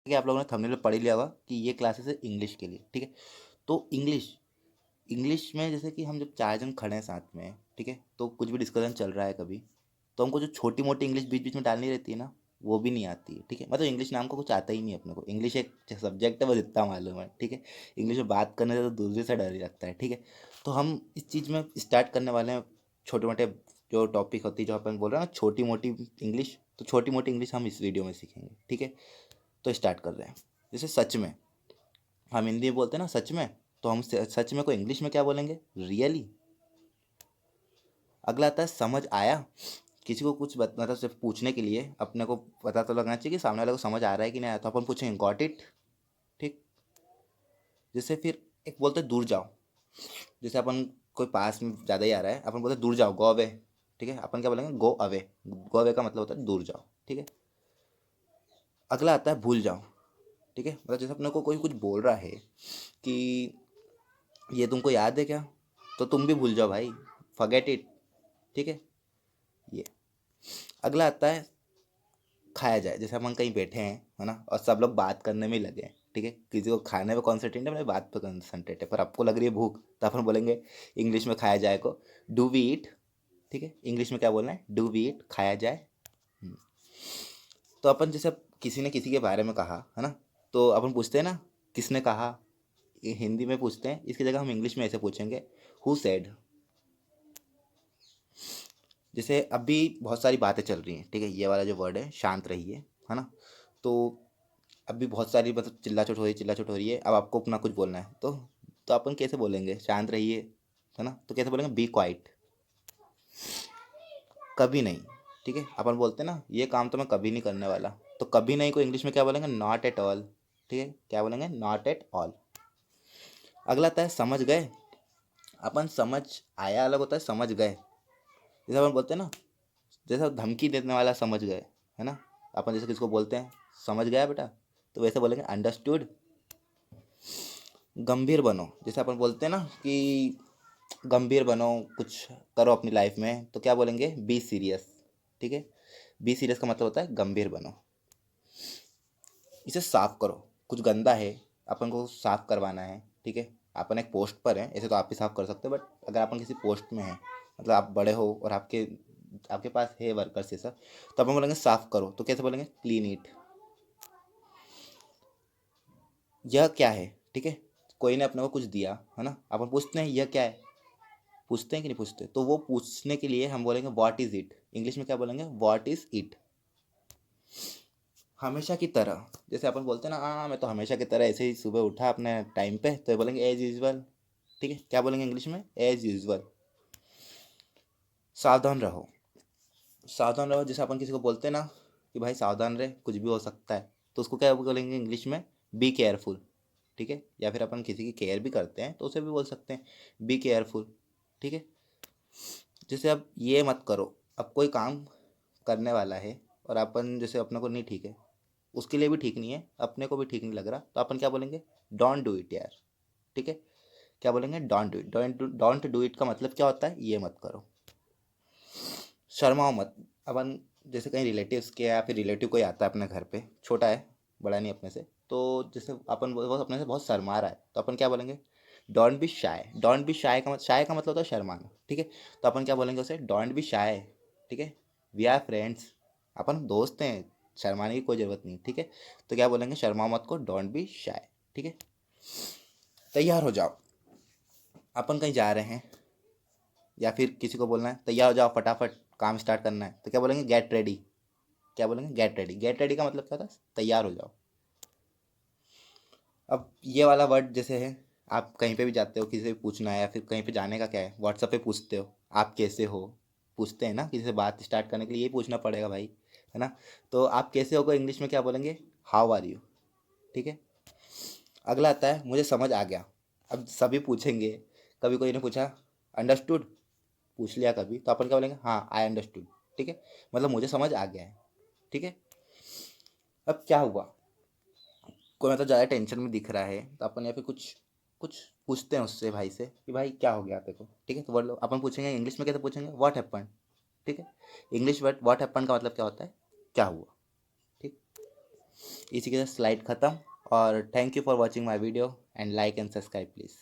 कि आप लोगों ने थंबनेल में पढ़ ही लिया होगा कि ये क्लासेस है इंग्लिश के लिए, ठीक है। तो इंग्लिश इंग्लिश में जैसे कि हम जब 4 जन खड़े हैं साथ में, ठीक है, तो कुछ भी डिस्कशन चल रहा है कभी, तो हमको जो छोटी मोटी इंग्लिश बीच बीच में डालनी रहती है ना, वो भी नहीं आती है, ठीक है। मतलब इंग्लिश नाम का कुछ आता ही नहीं है अपने को। इंग्लिश एक सब्जेक्ट है, बस इतना मालूम है, ठीक है। इंग्लिश में बात करने से तो दूसरे से डर ही लगता है, ठीक है। तो हम इस चीज़ में स्टार्ट करने वाले हैं। छोटे मोटे जो टॉपिक होती है, जो अपन बोल रहे हैं ना, छोटी मोटी इंग्लिश, तो छोटी मोटी इंग्लिश हम इस वीडियो में सीखेंगे, ठीक है। तो स्टार्ट कर रहे हैं। जैसे सच में, हम हिंदी में बोलते हैं ना सच में, तो हम सच में को इंग्लिश में क्या बोलेंगे? रियली। अगला आता है समझ आया। किसी को कुछ मतलब सिर्फ पूछने के लिए अपने को पता तो लगना चाहिए कि सामने वाले को समझ आ रहा है कि नहीं आया, तो अपन पूछेंगे गॉट इट, ठीक। जैसे फिर एक बोलते हैं दूर जाओ। जैसे अपन कोई पास में ज़्यादा ही आ रहा है, अपन बोलते हैं दूर जाओ, गो अवे, ठीक है। अपन क्या बोलेंगे? Go away. गो अवे का मतलब होता है दूर जाओ, ठीक है। अगला आता है भूल जाओ, ठीक है। मतलब जैसे अपने को कोई कुछ बोल रहा है कि ये तुमको याद है क्या, तो तुम भी भूल जाओ भाई, फॉरगेट इट, ठीक है। ये अगला आता है खाया जाए। जैसे अपन कहीं बैठे हैं, है ना, और सब लोग बात करने में ही लगे हैं, ठीक है। किसी को खाने पे कॉन्सेंट्रेट है, अपने बात पे कॉन्सेंट्रेट है, पर आपको लग रही है भूख, तो अपन बोलेंगे इंग्लिश में खाया जाए को डू वी ईट, ठीक है। इंग्लिश में क्या बोलना है? डू वी ईट, खाया जाए। हम्म। तो अपन जैसे किसी ने किसी के बारे में कहा, है ना, तो अपन पूछते हैं ना किसने कहा, ये हिंदी में पूछते हैं, इसकी जगह हम इंग्लिश में ऐसे पूछेंगे हु सेड। जैसे अभी बहुत सारी बातें चल रही हैं, ठीक है, ये वाला जो वर्ड है शांत रहिए, है ना। तो अभी बहुत सारी मतलब चिल्ला चोट हो रही है, अब आपको अपना कुछ बोलना है, तो अपन कैसे बोलेंगे शांत रहिए, है ना, तो कैसे बोलेंगे? Be quiet. कभी नहीं, ठीक है। अपन बोलते हैं ना ये काम तो मैं कभी नहीं करने वाला, तो कभी नहीं को इंग्लिश में क्या बोलेंगे? नॉट एट ऑल, ठीक है। क्या बोलेंगे? Not at all. अगला आता है समझ गए। अपन समझ आया अलग होता है समझ गए। जैसे अपन बोलते हैं ना, जैसे धमकी देने वाला समझ गए, है ना। अपन जैसे किसको बोलते हैं समझ गया बेटा, तो वैसे बोलेंगे अंडरस्टूड। गंभीर बनो। जैसे अपन बोलते हैं ना कि गंभीर बनो, कुछ करो अपनी लाइफ में, तो क्या बोलेंगे? बी सीरियस, ठीक है। बी सीरियस का मतलब होता है गंभीर बनो। इसे साफ करो। कुछ गंदा है, अपन को साफ करवाना है, ठीक है। अपन एक पोस्ट पर है, ऐसे तो आप ही साफ कर सकते हो, बट अगर अपन किसी पोस्ट में है, मतलब आप बड़े हो और आपके आपके पास है वर्कर्स ये सब, तो अपन बोलेंगे साफ करो, तो कैसे बोलेंगे? Clean it. यह क्या है, ठीक है। कोई ने अपने को कुछ दिया, है ना, अपन पूछते हैं यह क्या है। पूछते हैं कि नहीं पूछते? तो वो पूछने के लिए हम बोलेंगे व्हाट इज इट। इंग्लिश में क्या बोलेंगे? What is it. हमेशा की तरह। जैसे अपन बोलते हैं ना, हाँ मैं तो हमेशा की तरह ऐसे ही सुबह उठा अपने टाइम पे, तो ये बोलेंगे एज यूजल, ठीक है। क्या बोलेंगे इंग्लिश में? As usual. सावधान रहो। सावधान रहो, जैसे अपन किसी को बोलते हैं ना कि भाई सावधान रहे, कुछ भी हो सकता है, तो उसको क्या बोलेंगे इंग्लिश में? बी केयरफुल, ठीक है। या फिर अपन किसी की केयर भी करते हैं, तो उसे भी बोल सकते हैं बी केयरफुल, ठीक है। जैसे अब ये मत करो। अब कोई काम करने वाला है और अपन जैसे अपने को नहीं ठीक है, उसके लिए भी ठीक नहीं है, अपने को भी ठीक नहीं लग रहा, तो अपन क्या बोलेंगे? डोंट डू इट यार, ठीक है। क्या बोलेंगे? Don't do it. Don't do it का मतलब क्या होता है? ये मत करो। शर्माओ मत। अपन जैसे कहीं रिलेटिव्स के या फिर रिलेटिव कोई आता है अपने घर पे, छोटा है, बड़ा नहीं अपने से, तो जैसे अपन वो अपने से बहुत शर्मा रहा है, तो अपन क्या बोलेंगे? Don't be shy. Don't be shy का मतलब, शाय का मतलब होता है शर्माना, ठीक है। तो अपन क्या बोलेंगे उसे? डोंट बी शाय, ठीक है। वी आर फ्रेंड्स, अपन दोस्त हैं, शर्माने की कोई ज़रूरत नहीं, ठीक है। तो क्या बोलेंगे? शर्माओ मत को, डोंट बी शाय, ठीक है। तैयार हो जाओ। अपन कहीं जा रहे हैं या फिर किसी को बोलना है तैयार हो जाओ, फटाफट काम स्टार्ट करना है, तो क्या बोलेंगे? Get ready. क्या बोलेंगे? Get ready. गेट रेडी का मतलब क्या होता है? तैयार हो जाओ। अब ये वाला वर्ड जैसे है, आप कहीं पे भी जाते हो, किसी से भी पूछना है, या फिर कहीं पे जाने का क्या है, व्हाट्सएप पे पूछते हो आप कैसे हो, पूछते हैं ना किसी से बात स्टार्ट करने के लिए, ये पूछना पड़ेगा भाई, है ना। तो आप कैसे हो को इंग्लिश में क्या बोलेंगे? हाउ आर यू, ठीक है। अगला आता है मुझे समझ आ गया। अब सभी पूछेंगे, कभी कोई ने पूछा अंडरस्टूड, पूछ लिया कभी, तो अपन क्या बोलेंगे? हाँ आई अंडरस्टूड, ठीक है। मतलब मुझे समझ आ गया है, ठीक है। अब क्या हुआ, कोई मतलब ज़्यादा टेंशन में दिख रहा है, तो अपन या फिर कुछ कुछ पूछते हैं उससे, भाई से, कि भाई क्या हो गया तेरे को, ठीक है। तो वर्ड अपन पूछेंगे इंग्लिश में, कैसे पूछेंगे? व्हाट हैपन, ठीक है। इंग्लिश वर्ड व्हाट हैपन का मतलब क्या होता है? क्या हुआ, ठीक। इसी के साथ स्लाइड ख़त्म। और thank you for watching my video and like and subscribe please.